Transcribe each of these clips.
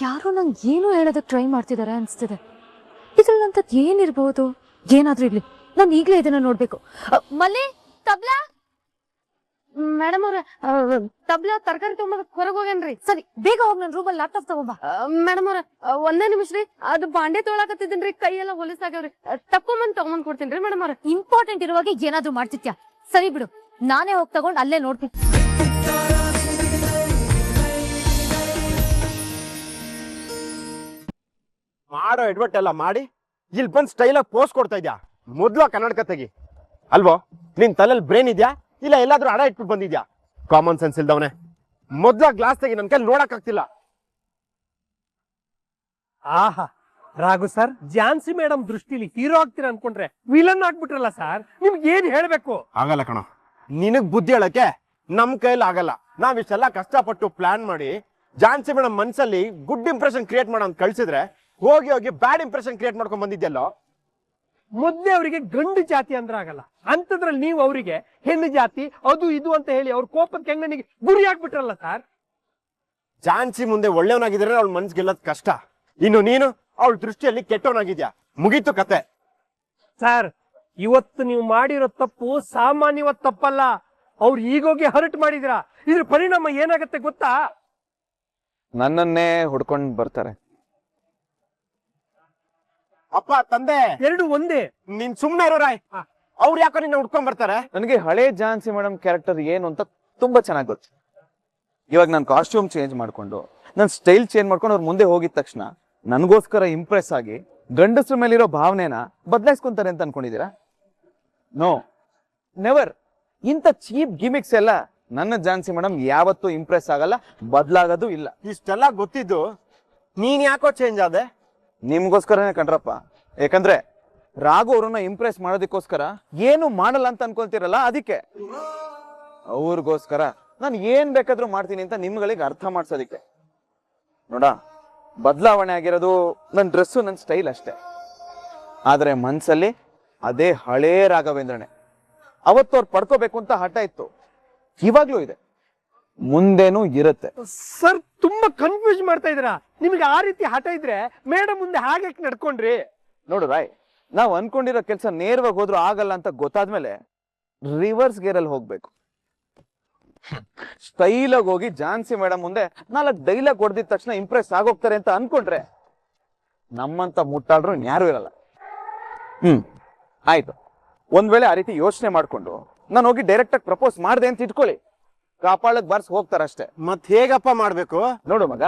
ಯಾರೋ ನಂಗೆ ಏನೋ ಹೇಳೋದಕ್ಕೆ ಟ್ರೈ ಮಾಡ್ತಿದ್ದಾರೆ ಅನಿಸ್ತಿದೆ. ಇದ್ರಲ್ಲಿ ಅಂತದ್ದು ಏನಿರ್ಬೋದು? ಏನಾದ್ರೂ ಇರ್ಲಿ, ನಾನು ಈಗಲೇ ಇದನ್ನ ನೋಡ್ಬೇಕು. ಮಲ್ಲಿ, ತಬ್ಲಾ ಮೇಡಮ್ ಅವ್ರ, ತಬ್ಲಾ ತರಕಾರಿ ತಗೊಂಬ ಹೊರಗೆ ಹೋಗೇನ್ರಿ. ಸರಿ, ಬೇಗ ಹೋಗಿ ನನ್ನ ರೂಮಲ್ಲಿ ಲ್ಯಾಪ್ಟಾಪ್ ತಗೊಂಬ. ಮೇಡಮ್ ಅವ್ರ, ಒಂದೇ ನಿಮಿಷ ರೀ, ಅದು ಬಾಂಡೆ ತೊಳಕತ್ತಿದ್ದೀನ್ರಿ, ಕೈಯೆಲ್ಲ ಹೊಲಸಾಗ್ಯಾವ್ರಿ. ತಗೊಂಬಂದ್ ಕೊಡ್ತೀನಿ ಮೇಡಮ್ ಅವ್ರ. ಇಂಪಾರ್ಟೆಂಟ್ ಇರುವಾಗ ಏನಾದ್ರೂ ಮಾಡ್ತಿತ್ಯಾ? ಸರಿ ಬಿಡು, ನಾನೇ ಹೋಗಿ ತಗೊಂಡ್ ಅಲ್ಲೇ ನೋಡ್ತೀನಿ. ಮಾಡೋ ಎಡ್ವರ್ಟ್ ಎಲ್ಲ ಮಾಡಿ ಇಲ್ಲಿ ಬಂದು ಸ್ಟೈಲಾಗಿ ಪೋಸ್ಟ್ ಕೊಡ್ತಾ ಇದ್ಯಾ? ಮೊದ್ಲು ಕನ್ನಡಕ ತೆಗಿ. ಅಲ್ವೋ, ನಿನ್ ತಲೆಯಲ್ಲಿ ಬ್ರೈನ್ ಇದ್ಯಾ ಇಲ್ಲ ಎಲ್ಲಾದ್ರೂ ಅಡ ಇಟ್ಬಿಟ್ಟು ಬಂದಿದ್ಯಾ? ಕಾಮನ್ ಸೆನ್ಸ್ ಇಲ್ದವನೆ. ಮೊದ್ಲ ಗ್ಲಾಸ್ ತೆಗಿ, ನನ್ ಕೈಲಿ ನೋಡಕ್ ಆಗ್ತಿಲ್ಲ. ಆಹಾ ರಾಘು ಸರ್, ಝಾನ್ಸಿ ಮೇಡಮ್ ದೃಷ್ಟಿಲಿ ಹೀರೋ ಆಗ್ತೀರಾ ಅನ್ಕೊಂಡ್ರೆ ವಿಲನ್ ಆಗ್ಬಿಟ್ರಲ್ಲ ಸರ್. ನಿಮ್ಗೆ ಏನ್ ಹೇಳ್ಬೇಕು? ಆಗಲ್ಲ ಕಣೋ, ನಿನಗ್ ಬುದ್ಧಿ ಹೇಳಕ್ಕೆ ನಮ್ ಕೈಲಿ ಆಗಲ್ಲ. ನಾವ್ ಇಷ್ಟೆಲ್ಲ ಕಷ್ಟಪಟ್ಟು ಪ್ಲಾನ್ ಮಾಡಿ ಝಾನ್ಸಿ ಮೇಡಮ್ ಮನ್ಸಲ್ಲಿ ಗುಡ್ ಇಂಪ್ರೆಷನ್ ಕ್ರಿಯೇಟ್ ಮಾಡೋ ಅಂತ ಕಳ್ಸಿದ್ರೆ ಹೋಗಿ ಹೋಗಿ ಬ್ಯಾಡ್ ಇಂಪ್ರೆಷನ್ ಕ್ರಿಯೇಟ್ ಮಾಡ್ಕೊಂಡ್ ಬಂದಿದ್ಯಲ್ಲೋ. ಮೊದ್ಲೇ ಅವರಿಗೆ ಗಂಡು ಜಾತಿ ಅಂದ್ರೆ ಆಗಲ್ಲ, ಅಂತದ್ರಲ್ಲಿ ನೀವು ಅವರಿಗೆ ಹೆಣ್ಣು ಜಾತಿ ಅದು ಇದು ಅಂತ ಹೇಳಿ ಅವ್ರ ಕೋಪದ ಕೆಂಗನಿಗೆ ಗುರಿ ಆಗ್ಬಿಟ್ರಲ್ಲ ಸರ್. ಝಾನ್ಸಿ ಮುಂದೆ ಒಳ್ಳೆಯವನಾಗಿದ್ರೆ ಅವಳ ಮನ್ಸ್ ಗೆಲ್ಲೋದ್ ಕಷ್ಟ. ಇನ್ನು ನೀನು ಅವಳ ದೃಷ್ಟಿಯಲ್ಲಿ ಕೆಟ್ಟವನಾಗಿದ್ಯಾ, ಮುಗೀತು ಕತೆ. ಸರ್, ಇವತ್ತು ನೀವು ಮಾಡಿರೋ ತಪ್ಪು ಸಾಮಾನ್ಯವಾದ ತಪ್ಪಲ್ಲ. ಅವ್ರು ಈಗೋಗಿ ಹರ್ಟ್ ಮಾಡಿದಿರಾ, ಇದ್ರ ಪರಿಣಾಮ ಏನಾಗತ್ತೆ ಗೊತ್ತಾ? ನನ್ನನ್ನೇ ಹುಡ್ಕೊಂಡ್ ಬರ್ತಾರೆ. ಅಪ್ಪ ತಂದೆ ಎರಡು ಒಂದೇ. ನೀನ್ ಸುಮ್ನೆ ಇರೋ ರಾಯ್. ಅವ್ರು ಯಾಕೋ ನಿನ್ನ ಹುಡ್ಕೊಂಡ್ ಬರ್ತಾರೆ? ನನಗೆ ಹಳೆ ಝಾನ್ಸಿ ಮೇಡಮ್ ಕ್ಯಾರೆಕ್ಟರ್ ಏನು ಅಂತ ತುಂಬಾ ಚೆನ್ನಾಗಿ ಗೊತ್ತು. ಇವಾಗ ನಾನು ಕಾಸ್ಟ್ಯೂಮ್ ಚೇಂಜ್ ಮಾಡ್ಕೊಂಡು ನನ್ನ ಸ್ಟೈಲ್ ಚೇಂಜ್ ಮಾಡ್ಕೊಂಡು ಅವ್ರ ಮುಂದೆ ಹೋಗಿದ ತಕ್ಷಣ ನನಗೋಸ್ಕರ ಇಂಪ್ರೆಸ್ ಆಗಿ ಗಂಡಸ್ರ ಮೇಲಿರೋ ಭಾವನೆನ ಬದಲಾಯಿಸ್ಕೊಂತಾರೆ ಅಂತ ಅನ್ಕೊಂಡಿದ್ದೀರಾ? No, never. ಇಂಥ ಚೀಪ್ ಗಿಮಿಕ್ಸ್ ಎಲ್ಲ ನನ್ನ ಝಾನ್ಸಿ ಮೇಡಮ್ ಯಾವತ್ತೂ ಇಂಪ್ರೆಸ್ ಆಗಲ್ಲ, ಬದಲಾಗೋದು ಇಲ್ಲ. ಇಷ್ಟೆಲ್ಲ ಗೊತ್ತಿದ್ದು ನೀನ್ ಯಾಕೋ ಚೇಂಜ್ ಆದೆ? ನಿಮ್ಗೋಸ್ಕರನೇ ಕಣ್ರಪ್ಪ. ಯಾಕಂದ್ರೆ ರಾಘು ಅವ್ರನ್ನ ಇಂಪ್ರೆಸ್ ಮಾಡೋದಕ್ಕೋಸ್ಕರ ಏನು ಮಾಡಲ್ಲ ಅಂತ ಅನ್ಕೊಳ್ತಿರಲ್ಲ, ಅದಕ್ಕೆ. ಅವ್ರಿಗೋಸ್ಕರ ನಾನು ಏನ್ ಬೇಕಾದ್ರೂ ಮಾಡ್ತೀನಿ ಅಂತ ನಿಮ್ಗಳಿಗೆ ಅರ್ಥ ಮಾಡ್ಸೋದಿಕ್ಕೆ. ನೋಡ, ಬದಲಾವಣೆ ಆಗಿರೋದು ನನ್ನ ಡ್ರೆಸ್ಸು, ನನ್ನ ಸ್ಟೈಲ್ ಅಷ್ಟೇ. ಆದ್ರೆ ಮನ್ಸಲ್ಲಿ ಅದೇ ಹಳೇ ರಾಘವೇಂದ್ರನೇ. ಅವತ್ತು ಅವ್ರು ಪಡ್ಕೋಬೇಕು ಅಂತ ಹಠ ಇತ್ತು, ಇವಾಗ್ಲೂ ಇದೆ, ಮುಂದೇನೂ ಇರುತ್ತೆ. ಸರ್, ತುಂಬಾ ಕನ್ಫ್ಯೂಸ್ ಮಾಡ್ತಾ ಇದೀರಾ. ನಿಮ್ಗೆ ಆ ರೀತಿ ಹಠ ಇದ್ರೆ ಮೇಡಮ್ ಮುಂದೆ ಹಾಗೆ ನಡ್ಕೊಂಡ್ರಿ. ನೋಡು ರಾಯ್, ನಾವು ಅನ್ಕೊಂಡಿರೋ ಕೆಲಸ ನೇರವಾಗಿ ಹೋದ್ರೂ ಆಗಲ್ಲ ಅಂತ ಗೊತ್ತಾದ್ಮೇಲೆ ರಿವರ್ಸ್ ಗೇರ್ ಅಲ್ಲಿ ಹೋಗ್ಬೇಕು. ಸ್ಟೈಲಾಗಿ ಹೋಗಿ ಝಾನ್ಸಿ ಮೇಡಮ್ ಮುಂದೆ 4 ಡೈಲಾಗ್ ಹೊಡೆದಿದ ತಕ್ಷಣ ಇಂಪ್ರೆಸ್ ಆಗೋಗ್ತಾರೆ ಅಂತ ಅನ್ಕೊಂಡ್ರೆ ನಮ್ಮಂತ ಮುಟ್ಟಾಡ್ರು ಯಾರು ಇರಲ್ಲ. ಆಯ್ತು, ಒಂದ್ ವೇಳೆ ಆ ರೀತಿ ಯೋಚನೆ ಮಾಡ್ಕೊಂಡು ನಾನು ಹೋಗಿ ಡೈರೆಕ್ಟ್ ಆಗಿ ಪ್ರಪೋಸ್ ಮಾಡ್ದೆ ಅಂತ ಇಟ್ಕೊಳ್ಳಿ, ಕಾಪಾಳಕ್ ಬಾರ್ಸ್ ಹೋಗ್ತಾರಷ್ಟೇ. ಮತ್ ಹೇಗಪ್ಪ ಮಾಡ್ಬೇಕು? ನೋಡು ಮಗ,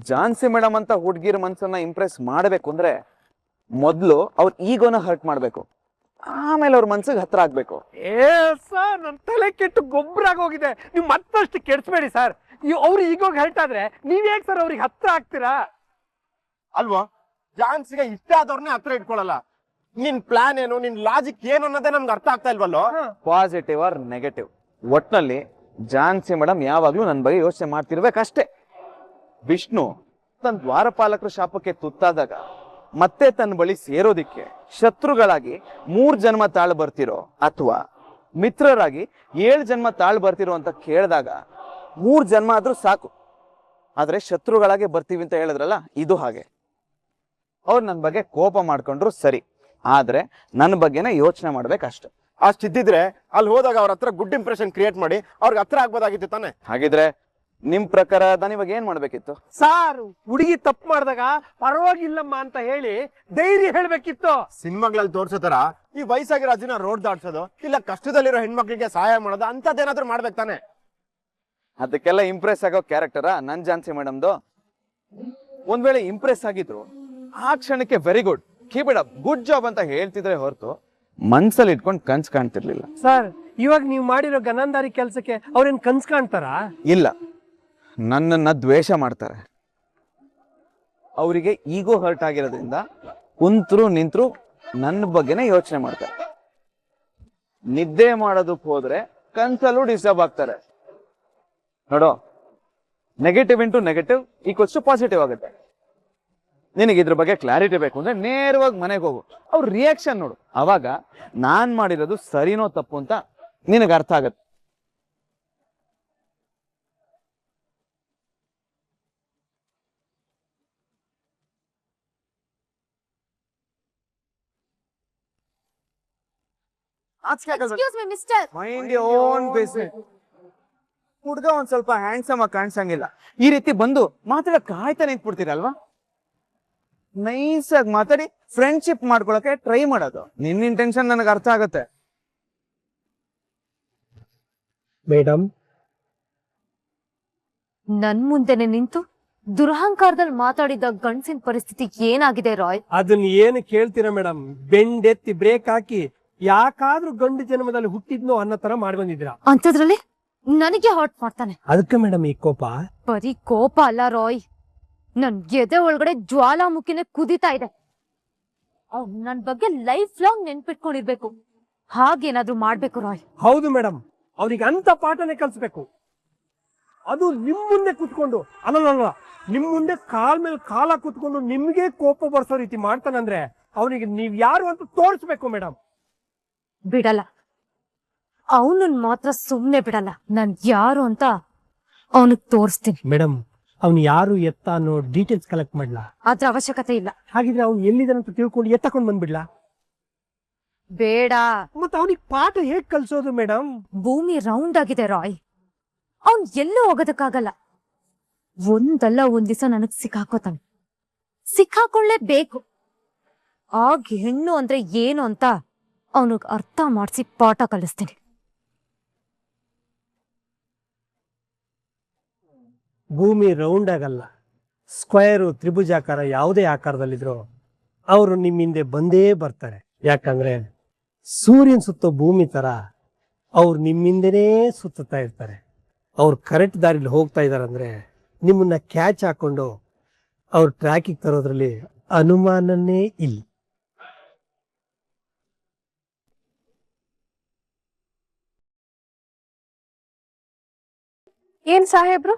ಝಾನ್ಸಿ ಮೇಡಮ್ ಅಂತ ಹುಡ್ಗಿರ್ ಮನ್ಸನ್ನ ಇಂಪ್ರೆಸ್ ಮಾಡ್ಬೇಕು ಅಂದ್ರೆ ಮೊದ್ಲು ಅವ್ರ ಈಗೋನ ಹರ್ಟ್ ಮಾಡ್ಬೇಕು, ಆಮೇಲೆ ಅವ್ರ ಮನ್ಸಿಗೆ ಹತ್ರ ಆಗ್ಬೇಕು. ಸರ್, ನನ್ ತಲೆ ಕೆಟ್ಟು ಗೊಬ್ಬರ ಆಗೋಗಿದೆ. ನೀವು ಮತ್ತಷ್ಟು ಕೆಡ್ಸ್ಬೇಡಿ ಸರ್. ಅವ್ರು ಈಗೋಗಿ ಹರ್ಟ್ ಆದ್ರೆ ನೀವ್ ಹೇಗ್ ಸರ್ ಅವ್ರಿಗೆ ಹತ್ರ ಆಗ್ತೀರಾ? ಅಲ್ವಾ, ಝಾನ್ಸಿಗೆ ಇಷ್ಟ ಆದವ್ರನ್ನೇ ಹತ್ರ ಇಟ್ಕೊಳಲ್ಲ. ನಿನ್ ಪ್ಲಾನ್ ಏನು, ನಿನ್ ಲಾಜಿಕ್ ಏನು ಅನ್ನೋದೇ ನಮ್ಗೆ ಅರ್ಥ ಆಗ್ತಾ ಇಲ್ವಲ್ಲೋ. ಪಾಸಿಟಿವ್ ಆರ್ ನೆಗೆಟಿವ್, ಒಟ್ನಲ್ಲಿ ಝಾನ್ಸಿ ಮೇಡಮ್ ಯಾವಾಗ್ಲೂ ನನ್ನ ಬಗ್ಗೆ ಯೋಚನೆ ಮಾಡ್ತಿರ್ಬೇಕಷ್ಟೇ. ವಿಷ್ಣು ತನ್ನ ದ್ವಾರಪಾಲಕರ ಶಾಪಕ್ಕೆ ತುತ್ತಾದಾಗ ಮತ್ತೆ ತನ್ನ ಬಳಿ ಸೇರೋದಿಕ್ಕೆ ಶತ್ರುಗಳಾಗಿ 3 ಜನ್ಮ ತಾಳು ಬರ್ತಿರೋ ಅಥವಾ ಮಿತ್ರರಾಗಿ 7 ಜನ್ಮ ತಾಳು ಬರ್ತಿರೋ ಅಂತ ಕೇಳಿದಾಗ 3 ಜನ್ಮ ಆದ್ರೂ ಸಾಕು, ಆದ್ರೆ ಶತ್ರುಗಳಾಗೆ ಬರ್ತೀವಿ ಅಂತ ಹೇಳಿದ್ರಲ್ಲ, ಇದು ಹಾಗೆ. ಅವ್ರು ನನ್ನ ಬಗ್ಗೆ ಕೋಪ ಮಾಡ್ಕೊಂಡ್ರು ಸರಿ, ಆದ್ರೆ ನನ್ನ ಬಗ್ಗೆನೇ ಯೋಚನೆ ಮಾಡ್ಬೇಕಷ್ಟೆ. ಅಷ್ಟಿದ್ದಿದ್ರೆ ಅಲ್ಲಿ ಹೋದಾಗ ಅವ್ರ ಹತ್ರ ಗುಡ್ ಇಂಪ್ರೆಷನ್ ಕ್ರಿಯೇಟ್ ಮಾಡಿ ಅವ್ರಿಗೆ ಹತ್ರ ಆಗ್ಬೋದಾಗಿತ್ತು ತಾನೆ. ಹಾಗಿದ್ರೆ ನಿಮ್ ಪ್ರಕಾರ ನಾನು ಇವಾಗ ಏನ್ ಮಾಡ್ಬೇಕಿತ್ತು? ಸಾರ್, ಹುಡುಗಿ ತಪ್ಪು ಮಾಡಿದಾಗ ಪರವಾಗಿಲ್ಲಮ್ಮ ಅಂತ ಹೇಳಿ ಧೈರ್ಯ ಹೇಳ್ಬೇಕಿತ್ತು. ಸಿನಿಮಾಗಳಲ್ಲಿ ತೋರ್ಸೋ ತರ ಈ ವಯಸ್ಸಾಗಿರೋ ಅಜ್ಜಿನ ರೋಡ್ ದಾಟ್ಸೋದು, ಇಲ್ಲ ಕಷ್ಟದಲ್ಲಿರೋ ಹೆಣ್ಮಕ್ಳಿಗೆ ಸಹಾಯ ಮಾಡೋದು, ಅಂತದ್ದೇನಾದ್ರೂ ಮಾಡ್ಬೇಕು ತಾನೆ. ಅದಕ್ಕೆಲ್ಲ ಇಂಪ್ರೆಸ್ ಆಗೋ ಕ್ಯಾರೆಕ್ಟರಾ ನನ್ ಝಾನ್ಸಿ ಮೇಡಮ್ದು? ಒಂದ್ ವೇಳೆ ಇಂಪ್ರೆಸ್ ಆಗಿದ್ರು ಆ ಕ್ಷಣಕ್ಕೆ very good, keep it up, good job ಅಂತ ಹೇಳ್ತಿದ್ರೆ ಹೊರತು ಮನ್ಸಲ್ಲಿ ಇಟ್ಕೊಂಡು ಕನ್ಸ್ ಕಾಣ್ತಿರ್ಲಿಲ್ಲ. ಸರ್, ಇವಾಗ ನೀವು ಮಾಡಿರೋ ಗನಂದಾರಿ ಕೆಲ್ಸಕ್ಕೆ ಅವ್ರೇನ್ ಕನ್ಸ್ ಕಾಣ್ತಾರಾ? ಇಲ್ಲ, ನನ್ನನ್ನ ದ್ವೇಷ ಮಾಡ್ತಾರೆ. ಅವರಿಗೆ ಈಗೋ ಹರ್ಟ್ ಆಗಿರೋದ್ರಿಂದ ಕುಂತ್ರು ನಿಂತ್ರು ನನ್ನ ಬಗ್ಗೆನೇ ಯೋಚನೆ ಮಾಡ್ತಾರೆ. ನಿದ್ದೆ ಮಾಡೋದಕ್ಕೆ ಹೋದ್ರೆ ಕನ್ಸಲ್ಲೂ ಡಿಸ್ಟರ್ಬ್ ಆಗ್ತಾರೆ. ನೋಡೋ, negative into negative equals to positive ಆಗುತ್ತೆ. ನಿನಗೆ ಇದ್ರ ಬಗ್ಗೆ ಕ್ಲಾರಿಟಿ ಬೇಕು ಅಂದ್ರೆ ನೇರವಾಗಿ ಮನೆಗೆ ಹೋಗು, ಅವ್ರ ರಿಯಾಕ್ಷನ್ ನೋಡು, ಅವಾಗ ನಾನ್ ಮಾಡಿರೋದು ಸರಿನೋ ತಪ್ಪು ಅಂತ ನಿನಗೆ ಅರ್ಥ ಆಗತ್ತೆ. Excuse me mister. Mind own business. ಹುಡ್ಗ ಒಂದ್ ಸ್ವಲ್ಪ ಹ್ಯಾಂಡ್ಸಮ್ ಆಗಿ ಕಾಣಿಸಂಗಿಲ್ಲ. ಈ ರೀತಿ ಬಂದು ಮಾತಾಡಕ್ ಕಾಯ್ತಾ ನಿಂತ್ಬಿಡ್ತೀರಲ್ವಾ? ನೈಸ್ ಆಗಿ ಮಾತಾಡಿ ಫ್ರೆಂಡ್ಶಿಪ್ ಮಾಡ್ಕೊಳಕ್ಕೆ ಟ್ರೈ ಮಾಡೋದು. ನಿನ್ನ ಇಂಟೆನ್ಷನ್ ನನಗೆ ಅರ್ಥ ಆಗತ್ತೆ. ಮೇಡಮ್, ನನ್ ಮುಂದೆನೆ ನಿಂತು ದುರಹಂಕಾರದಲ್ಲಿ ಮಾತಾಡಿದ ಗಂಡಸಿನ ಪರಿಸ್ಥಿತಿ ಏನಾಗಿದೆ ರಾಯ್? ಅದನ್ನ ಏನು ಕೇಳ್ತೀರಾ ಮೇಡಮ್? ಬೆಂಡೆತ್ತಿ ಬ್ರೇಕ್ ಹಾಕಿ ಯಾಕಾದ್ರೂ ಗಂಡು ಜನ್ಮದಲ್ಲಿ ಹುಟ್ಟಿದ್ನೋ ಅನ್ನೋ ತರ ಮಾಡಿ ಬಂದಿದ್ದೀರಾ. ಅಂತದ್ರಲ್ಲಿ ನನಗೆ ಹಾಟ್ ಮಾಡ್ತಾನೆ. ಅದಕ್ಕೆ ಮೇಡಮ್ ಈ ಕೋಪ. ಬರೀ ಕೋಪ ಅಲ್ಲ ರಾಯ್, ನನ್ ಎದೆ ಒಳಗಡೆ ಜ್ವಾಲಾಮುಖಿನೇ ಕುದಿತಾ ಇದೆ. ಅವ್ನ್ ನನ್ ಬಗ್ಗೆ ಲೈಫ್ ಲಾಂಗ್ ನೆನ್ಪಿಟ್ಕೊಂಡಿರ್ಬೇಕು. ಹಾಗೇನಾದ್ರೂ ಮಾಡ್ಬೇಕು ರಾಯ್. ಹೌದು ಮೇಡಮ್, ಅವ್ರಿಗೆ ಅಂತ ಪಾಠನೇ ಕಲಿಸ್ಬೇಕು. ಅದು ನಿಮ್ ಮುಂದೆ ಕುತ್ಕೊಂಡು, ಅಲ್ಲ ನಿಮ್ ಮುಂದೆ ಕಾಲ್ ಮೇಲೆ ಕಾಲ ಕುತ್ಕೊಂಡು ನಿಮ್ಗೆ ಕೋಪ ಬರ್ಸೋ ರೀತಿ ಮಾಡ್ತಾನಂದ್ರೆ ಅವನಿಗೆ ನೀವ್ ಯಾರು ಅಂತ ತೋರಿಸ್ಬೇಕು ಮೇಡಮ್. ಬಿಡಲ್ಲ, ಅವನನ್ ಮಾತ್ರ ಸುಮ್ನೆ ಬಿಡಲ್ಲ. ನಾನ್ ಯಾರು ಅಂತ ಅವನಿಗೆ ತೋರಿಸ್ತೀನಿ. ಮೇಡಮ್, ಅವ್ನು ಯಾರು ಎತ್ತ ಅನ್ನೋ ಡೀಟೇಲ್ಸ್ ಕಲೆಕ್ಟ್ ಮಾಡ್ಲಾ? ಅದ್ರ ಅವಶ್ಯಕತೆ ಇಲ್ಲ. ಹಾಗಿದ್ರೆ ಅವ್ನು ಎಲ್ಲಿದ್ದಾನಂತ ತಿಳ್ಕೊಂಡು ಎತ್ತಕೊಂಡ್ ಬಂದ್ಬಿಡ್ಲಾ? ಬೇಡ. ಮತ್ತೆ ಅವನಿಗೆ ಪಾಠ ಹೇಗ್ ಕಲ್ಸೋದು ಮೇಡಮ್? ಭೂಮಿ ರೌಂಡ್ ಆಗಿದೆ ರಾಯ್, ಅವನ್ ಎಲ್ಲೂ ಹೋಗೋದಕ್ಕಾಗಲ್ಲ. ಒಂದಲ್ಲ ಒಂದ್ ದಿವಸ ನನಗ್ ಸಿಕ್ಕಾಕೋತಾನೆ. ಸಿಕ್ಕಾಕೊಳ್ಳೇಬೇಕು. ಆಗ ಹೆಣ್ಣು ಅಂದ್ರೆ ಏನು ಅಂತ ಅವನಿಗೆ ಅರ್ಥ ಮಾಡಿಸಿ ಪಾಠ ಕಲಿಸ್ತೀನಿ. ಭೂಮಿ ರೌಂಡ್ ಆಗಲ್ಲ, ಸ್ಕ್ವೇರು, ತ್ರಿಭುಜಾಕಾರ ಯಾವುದೇ ಆಕಾರದಲ್ಲಿದ್ರು ಅವರು ನಿಮ್ಮ ಹಿಂದೆ ಬಂದೇ ಬರ್ತಾರೆ. ಯಾಕಂದ್ರೆ ಸೂರ್ಯನ್ ಸುತ್ತೋ ಭೂಮಿ ತರ ಅವ್ರು ನಿಮ್ಮಿಂದನೇ ಸುತ್ತಾ ಇರ್ತಾರೆ. ಅವ್ರು ಕರೆಕ್ಟ್ ದಾರಿಲಿ ಹೋಗ್ತಾ ಇದಾರಂದ್ರೆ ನಿಮ್ಮನ್ನ ಕ್ಯಾಚ್ ಹಾಕೊಂಡು ಅವ್ರ ಟ್ರ್ಯಾಕಿಗೆ ತರೋದ್ರಲ್ಲಿ ಅನುಮಾನನೇ ಇಲ್ಲ. ಏನ್ ಸಾಹೇಬ್ರು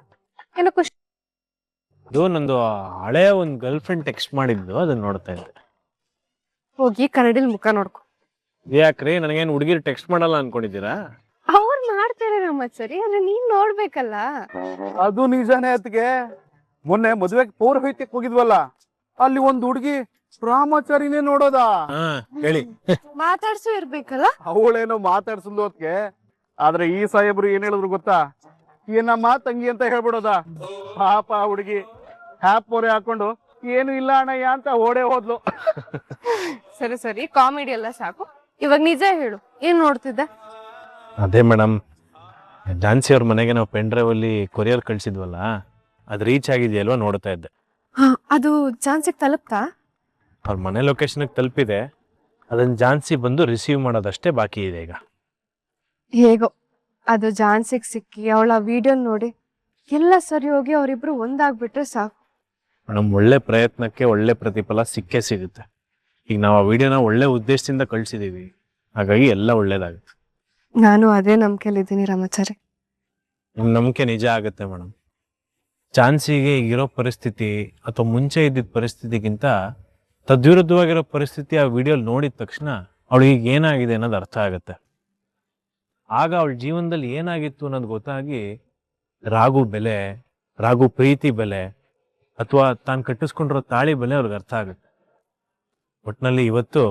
ಏನೋ ಖುಷಿ? ಇದು ನಂದು ಹಳೆ ಒಂದು ಗರ್ಲ್ ಫ್ರೆಂಡ್ ಟೆಕ್ಸ್ಟ್ ಮಾಡಿದ್ದು, ಅದನ್ನ ನೋಡ್ತಾ ಇದ್ದೆ. ಹೋಗಿ ಕನ್ನಡಿಲ್ ಮುಖ ನೋಡ್ಕೊ. ಯಾಕ್ರಿ, ನನಗೇನು ಹುಡುಗಿರು ಟೆಕ್ಸ್ಟ್ ಮಾಡಲ್ಲ ಅನ್ಕೊಂಡಿದ್ದೀರಾ? ಅವ್ರು ಮಾಡ್ತಾರೆ ನಮ್ಮತ್ ಸರಿ, ಆದ್ರೆ ನೀನ್ ನೋಡ್ಬೇಕಲ್ಲ. ಅದು ನಿಜಾನೇ. ಅದಕ್ಕೆ ಮೊನ್ನೆ ಮದುವೆಗೆ ಪೌರೋಹಿತ್ಯಕ್ಕೆ ಹೋಗಿದ್ವಲ್ಲ, ಅಲ್ಲಿ ಒಂದ್ ಹುಡುಗಿ ರಾಮಾಚಾರಿನೇ ನೋಡೋದಾ? ಹಾ ಹೇಳಿ. ಮಾತಾಡ್ಸು ಇರ್ಬೇಕಲ್ಲ. ಅವಳೇನೋ ಮಾತಾಡ್ಸಲ್ದು ಅದಕ್ಕೆ. ಆದ್ರೆ ಈ ಸಾಹೇಬ್ರು ಏನ್ ಹೇಳಿದ್ರು ಗೊತ್ತಾ? ಏನಮ್ಮ ತಂಗಿ ಅಂತ ಹೇಳ್ಬಿಡೋದ. ಪಾಪ ಹುಡುಗಿ ಹ್ಯಾಪ್ ಪೋರೆ ಹಾಕೊಂಡು ಏನು ಇಲ್ಲ ಅಣ್ಣಯ್ಯ ಅಂತ ಓಡೇ ಹೋದ್ಲು. ಸರಿ ಸರಿ, ಕಾಮಿಡಿ ಎಲ್ಲ ಸಾಕು. ಇವಾಗ ನಿಜ ಹೇಳು, ಏನ್ ನೋಡ್ತಿದ್ದೆ? ಅದೇ ಮೇಡಮ್, ಝಾನ್ಸಿ ಅವ್ರ ಮನೆಗೆ ನಾವು ಪೆನ್ ಡ್ರೈವ್ ಅಲ್ಲಿ ಕೊರಿಯರ್ ಕಳ್ಸಿದ್ವಲ್ಲ, ಅದು ರೀಚ್ ಆಗಿದೆಯಲ್ವಾ ನೋಡ್ತಾ ಇದ್ದೆ. ಅದು ಝಾನ್ಸಿಗ್ ತಲುಪ್ತಾ? ಅವ್ರ ಮನೆ ಲೊಕೇಶನ್ಗೆ ತಲುಪಿದೆ. ಅದನ್ನ ಝಾನ್ಸಿ ಬಂದು ರಿಸೀವ್ ಮಾಡೋದಷ್ಟೇ ಬಾಕಿ ಇದೆ ಈಗ. ಹೇಗೋ ಅದು ಝಾನ್ಸಿಗ್ ಸಿಕ್ಕಿ ಅವಳ ವಿಡಿಯೋ ನೋಡಿ ಎಲ್ಲ ಸರಿ ಹೋಗಿ ಅವರಿಬ್ರು ಒಂದಾಗ್ಬಿಟ್ರೆ ಸಾಕು. ಮೇಡಮ್, ಒಳ್ಳೆ ಪ್ರಯತ್ನಕ್ಕೆ ಒಳ್ಳೆ ಪ್ರತಿಫಲ ಸಿಕ್ಕೇ ಸಿಗುತ್ತೆ. ಈಗ ನಾವು ಆ ವಿಡಿಯೋನ ಒಳ್ಳೆ ಉದ್ದೇಶದಿಂದ ಕಳ್ಸಿದೀವಿ, ಹಾಗಾಗಿ ಎಲ್ಲ ಒಳ್ಳೇದಾಗುತ್ತೆ. ನಾನು ಅದೇ ನಂಬಿಕೆಲಿದ್ದೀನಿ ರಾಮಾಚಾರಿ. ನಿಮ್ ನಂಬಿಕೆ ನಿಜ ಆಗುತ್ತೆ ಮೇಡಮ್. ಚಾನ್ಸಿಗೆ ಈಗಿರೋ ಪರಿಸ್ಥಿತಿ ಅಥವಾ ಮುಂಚೆ ಇದ್ದಿದ್ದ ಪರಿಸ್ಥಿತಿಗಿಂತ ತದ್ವಿರುದ್ಧವಾಗಿರೋ ಪರಿಸ್ಥಿತಿ ಆ ವಿಡಿಯೋಲಿ ನೋಡಿದ ತಕ್ಷಣ ಅವಳಿಗೆ ಏನಾಗಿದೆ ಅನ್ನೋದು ಅರ್ಥ ಆಗುತ್ತೆ. ಆಗ ಅವಳ ಜೀವನದಲ್ಲಿ ಏನಾಗಿತ್ತು ಅನ್ನೋದು ಗೊತ್ತಾಗಿ ರಾಘು ಬೆಲೆ, ರಾಘು ಪ್ರೀತಿ ಬೆಲೆ ಅಥವಾ ತಾನು ಕಟ್ಟಿಸ್ಕೊಂಡಿರೋ ತಾಳಿ ಬೆಲೆ ಅವ್ರಿಗೆ ಅರ್ಥ ಆಗುತ್ತೆ. ಒಟ್ಟಿನಲ್ಲಿ ಇವತ್ತು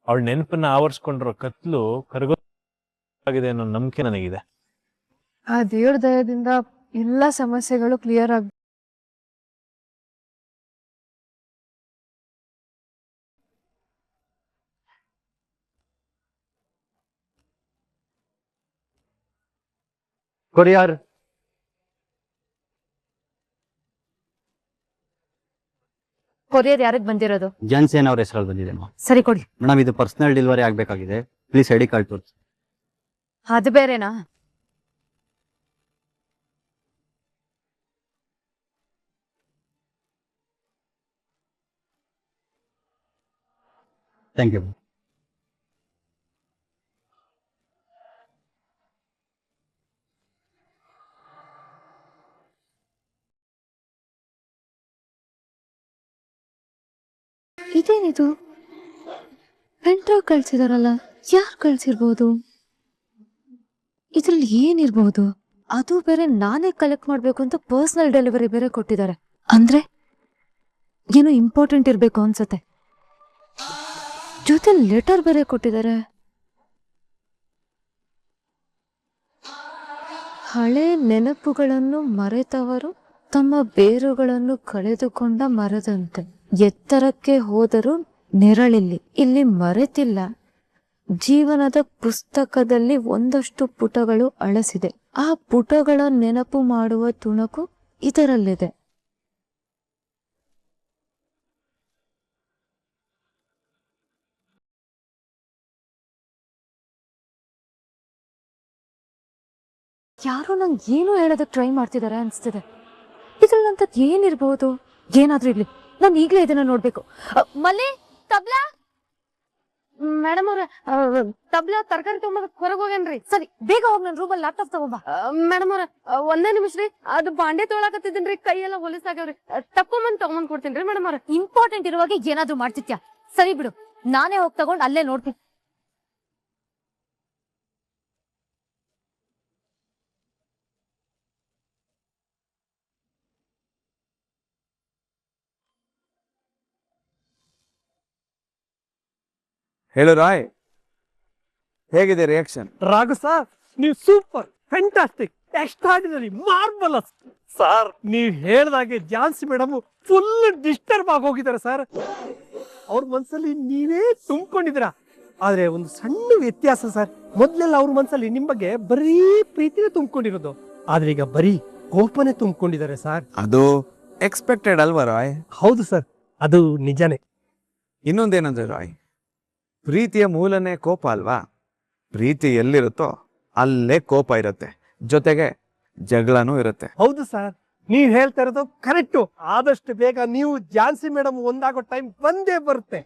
ಅವಳ ನೆನಪನ್ನ ಆವರಿಸ್ಕೊಂಡಿರೋ ಕತ್ಲು ಕರಗೋಗಿದೆ ಅನ್ನೋ ನಂಬಿಕೆ ನನಗಿದೆ. ಆ ದೇವ್ರ ದಯದಿಂದ ಎಲ್ಲ ಸಮಸ್ಯೆಗಳು ಕ್ಲಿಯರ್ ಆಗ. ಕೊರಿಯರ್ ಕೊರಿಯರ್ ಯಾರಿಗೆ ಬಂದಿರೋದು? ಜನ್ಸೇನ್ ಅವ್ರ ಹೆಸರಲ್ಲಿ ಬಂದಿದೆ. ಸರಿ ಕೊಡಿ. ಮೇಡಮ್, ಇದು ಪರ್ಸನಲ್ ಡೆಲಿವರಿ ಆಗ್ಬೇಕಾಗಿದೆ. ಪ್ಲೀಸ್ ಐಡಿ ಕಾರ್ಡ್ ತೋರಿಸಿ. ಅದು ಬೇರೆನಾ? Thank you. ಇದೇನಿದು? ಪೆಂಡ್ರೈವ್ ಕಳ್ಸಿದಾರಲ್ಲ, ಯಾರು ಕಳ್ಸಿರ್ಬೋದು? ಇದ್ರಲ್ಲಿ ಏನಿರ್ಬಹುದು? ಅದು ಬೇರೆ ನಾನೇ ಕಲೆಕ್ಟ್ ಮಾಡ್ಬೇಕು ಅಂತ ಪರ್ಸನಲ್ ಡೆಲಿವರಿ ಬೇರೆ ಕೊಟ್ಟಿದ್ದಾರೆ. ಅಂದ್ರೆ ಏನೋ ಇಂಪಾರ್ಟೆಂಟ್ ಇರ್ಬೇಕು ಅನ್ಸತ್ತೆ. ಜೊತೆ ಲೆಟರ್ ಬೇರೆ ಕೊಟ್ಟಿದ್ದಾರೆ. ಹಳೆ ನೆನಪುಗಳನ್ನು ಮರೆತವರು ತಮ್ಮ ಬೇರುಗಳನ್ನು ಕಳೆದುಕೊಂಡ ಮರದಂತೆ ಎತ್ತರಕ್ಕೆ ಹೋದರೂ ನೆರಳಿಲ್ಲಿ. ಇಲ್ಲಿ ಮರೆತಿಲ್ಲ. ಜೀವನದ ಪುಸ್ತಕದಲ್ಲಿ ಒಂದಷ್ಟು ಪುಟಗಳು ಅಳಸಿದೆ. ಆ ಪುಟಗಳ ನೆನಪು ಮಾಡುವ ತುಣುಕು ಇದರಲ್ಲಿದೆ. ಯಾರೋ ನಂಗೆ ಏನೋ ಹೇಳೋದಕ್ಕೆ ಟ್ರೈ ಮಾಡ್ತಿದ್ದಾರೆ ಅನ್ಸ್ತಿದೆ. ಇದ್ರಲ್ಲಿ ಅಂತದ್ ಏನಿರ್ಬಹುದು? ಏನಾದ್ರೂ ಇರ್ಲಿ, ನಾನು ಈಗಲೇ ಇದನ್ನ ನೋಡ್ಬೇಕು. ಮಲ್ಲಿ, ತಬ್ಲಾ ಮೇಡಮ್ ಅವ್ರ ತಬ್ಲಾ ತರಕಾರಿ ತಗೊಂಬ ಹೊರಗೆ ಹೋಗೇನ್ರಿ. ಸರಿ, ಬೇಗ ಹೋಗಿ ನನ್ನ ರೂಮಲ್ಲಿ ಲ್ಯಾಪ್ಟಾಪ್ ತಗೊಂಬ. ಮೇಡಮ್ ಅವ್ರ ಒಂದೇ ನಿಮಿಷ ರೀ, ಅದು ಬಾಂಡೆ ತೊಳಕತ್ತಿದ್ದೀನ್ರಿ, ಕೈ ಎಲ್ಲ ಹೊಲಸಾಗ್ಯಾವ್ರಿ. ತಕೊಂಬಂದ್ ತಗೊಂಬಂದ್ ಕೊಡ್ತೀನಿ ಮೇಡಮ್ ಅವ್ರ. ಇಂಪಾರ್ಟೆಂಟ್ ಇರುವಾಗ ಏನಾದ್ರೂ ಮಾಡ್ತಿತ್ಯಾ? ಸರಿ ಬಿಡು, ನಾನೇ ಹೋಗಿ ತಗೊಂಡ್ ಅಲ್ಲೇ ನೋಡ್ತೀನಿ. ಹೇಳು ರಾಯ್, ಹೇಗಿದೆ ರಿಯಾಕ್ಷನ್? ರಾಘು ಸರ್, ನೀವು super, fantastic, extraordinary, marvellous. Sir, ನೀವು ಹೇಳ್ದಾಗೆ ಝಾನ್ಸಿ ಮೇಡಮ್ ಫುಲ್ ಡಿಸ್ಟರ್ಬ್ ಆಗಿ ಹೋಗಿದ್ದಾರೆ ಸರ್. ಅವ್ರ ಮನ್ಸಲ್ಲಿ ನೀವೇ ತುಂಬಿಕೊಂಡಿದ್ದೀರಾ. ಆದ್ರೆ ಒಂದು ಸಣ್ಣ ವ್ಯತ್ಯಾಸ ಸರ್. ಮೊದ್ಲೆಲ್ಲ ಅವ್ರ ಮನ್ಸಲ್ಲಿ ನಿಮ್ ಬಗ್ಗೆ ಬರೀ ಪ್ರೀತಿನೇ ತುಂಬಿಕೊಂಡಿರೋದು, ಆದ್ರೆ ಈಗ ಬರೀ ಕೋಪನೆ ತುಂಬಿಕೊಂಡಿದ್ದಾರೆ ಸರ್. ಅದು ಎಕ್ಸ್ಪೆಕ್ಟೆಡ್ ಅಲ್ವಾ ರಾಯ್? ಹೌದು ಸರ್, ಅದು ನಿಜಾನೇ. ಇನ್ನೊಂದೇನಂದ್ರೆ ರಾಯ್, ಪ್ರೀತಿಯ ಮೂಲನೇ ಕೋಪ ಅಲ್ವಾ? ಪ್ರೀತಿ ಎಲ್ಲಿರುತ್ತೋ ಅಲ್ಲೇ ಕೋಪ ಇರುತ್ತೆ, ಜೊತೆಗೆ ಜಗಳನೂ ಇರುತ್ತೆ. ಹೌದು ಸರ್, ನೀವ್ ಹೇಳ್ತಾ ಇರೋದು ಕರೆಕ್ಟು. ಆದಷ್ಟು ಬೇಗ ನೀವು ಝಾನ್ಸಿ ಮೇಡಮ್ ಒಂದಾಗೋ ಟೈಮ್ ಬಂದೇ ಬರುತ್ತೆ.